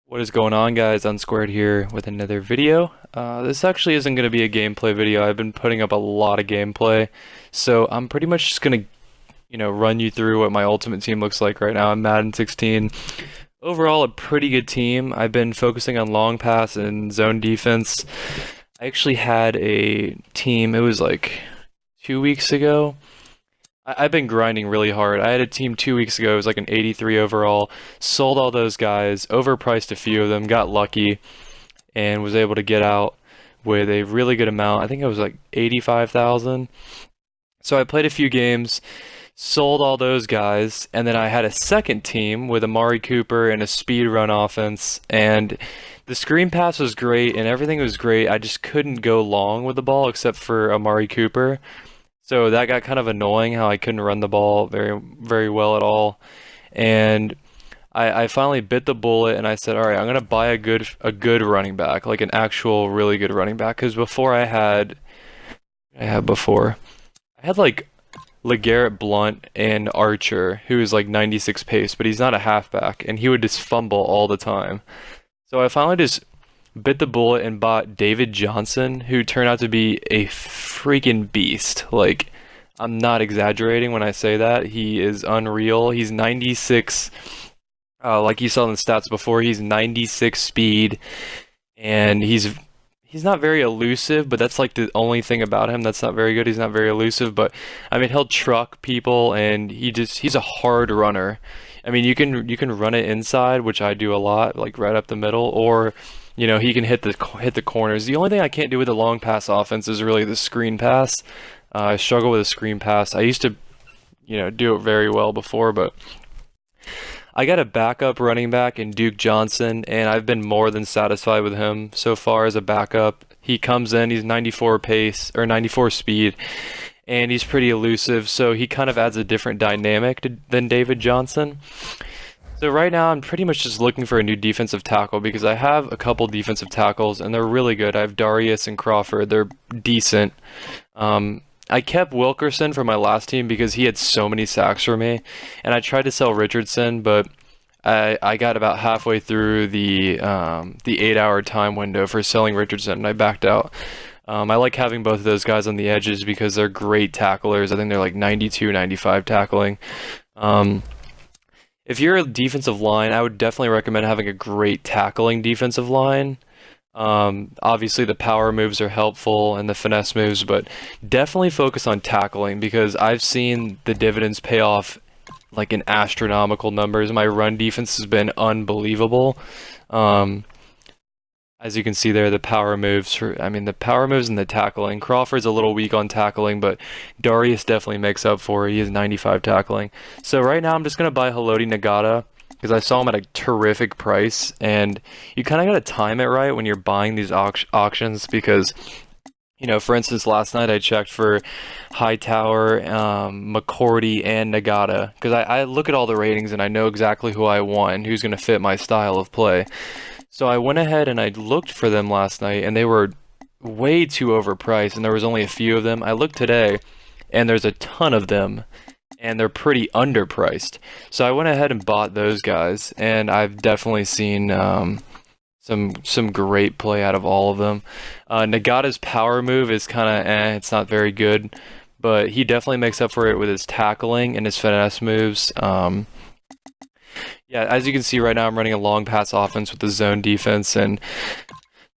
What is going on, guys? Unsquared here with another video. This actually isn't going to be a gameplay video. I've been putting up a lot of gameplay, so I'm pretty much just going to, run you through what my ultimate team looks like right now in Madden 16. Overall, a pretty good team. I've been focusing on long pass and zone defense. I actually had a team, it was like 2 weeks ago. I've been grinding really hard. I had a team 2 weeks ago. It was like an 83 overall. Sold all those guys, overpriced a few of them, got lucky, and was able to get out with a really good amount. I think it was like 85,000. So I played a few games, sold all those guys, and then I had a second team with Amari Cooper and a speed run offense, and the screen pass was great and everything was great. I just couldn't go long with the ball except for Amari Cooper. So that got kind of annoying how I couldn't run the ball very well at all. And I finally bit the bullet and I said, all right, I'm gonna buy a good running back, like an actual really good running back. Because before I had like LeGarrette Blount and Archer, who is like 96 pace, but he's not a halfback, and he would just fumble all the time. So I finally just bit the bullet and bought David Johnson, who turned out to be a freaking beast. Like, I'm not exaggerating when I say that. He is unreal. He's 96, like you saw in the stats before, he's 96 speed, and he's not very elusive, but that's like the only thing about him that's not very good. He's not very elusive, but I mean, he'll truck people, and he's a hard runner. I mean, you can run it inside, which I do a lot, like right up the middle, or he can hit the corners. The only thing I can't do with the long pass offense is really the screen pass. I struggle with the screen pass. I used to, do it very well before, but I got a backup running back in Duke Johnson, and I've been more than satisfied with him so far as a backup. He comes in, he's 94 pace or 94 speed, and he's pretty elusive, so he kind of adds a different dynamic than David Johnson. So right now I'm pretty much just looking for a new defensive tackle because I have a couple defensive tackles and they're really good. I have Darius and Crawford. They're decent. I kept Wilkerson for my last team because he had so many sacks for me, and I tried to sell Richardson, but I got about halfway through the 8-hour time window for selling Richardson and I backed out. I like having both of those guys on the edges because they're great tacklers. I think they're like 92, 95 tackling. If you're a defensive line, I would definitely recommend having a great tackling defensive line. Obviously, the power moves are helpful and the finesse moves, but definitely focus on tackling because I've seen the dividends pay off like in astronomical numbers. My run defense has been unbelievable. As you can see there, the power moves, the power moves and the tackling. Crawford's a little weak on tackling, but Darius definitely makes up for it. He has 95 tackling. So right now I'm just going to buy Haloti Ngata because I saw him at a terrific price. And you kind of got to time it right when you're buying these auctions because, for instance, last night I checked for Hightower, McCourty, and Ngata because I look at all the ratings and I know exactly who I want and who's going to fit my style of play. So I went ahead and I looked for them last night, and they were way too overpriced, and there was only a few of them. I looked today, and there's a ton of them, and they're pretty underpriced. So I went ahead and bought those guys, and I've definitely seen some great play out of all of them. Nagata's power move is kind of it's not very good, but he definitely makes up for it with his tackling and his finesse moves. Yeah, as you can see right now, I'm running a long pass offense with the zone defense, and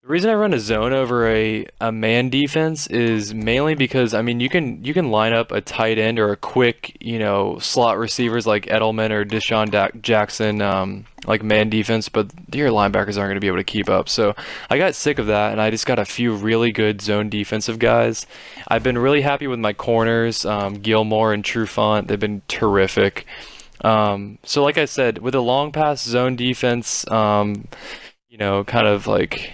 the reason I run a zone over a man defense is mainly because you can line up a tight end or a quick slot receivers like Edelman or Deshaun Jackson like man defense, but your linebackers aren't going to be able to keep up. So I got sick of that, and I just got a few really good zone defensive guys. I've been really happy with my corners, Gilmore and Trufant. They've been terrific. So like I said, with a long pass zone defense, kind of like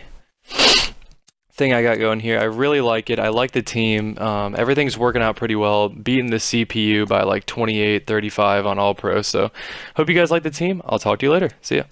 thing I got going here, I really like it. I like the team. Everything's working out pretty well, beating the CPU by like 28-35 on All Pro. So hope you guys like the team. I'll talk to you later. See ya.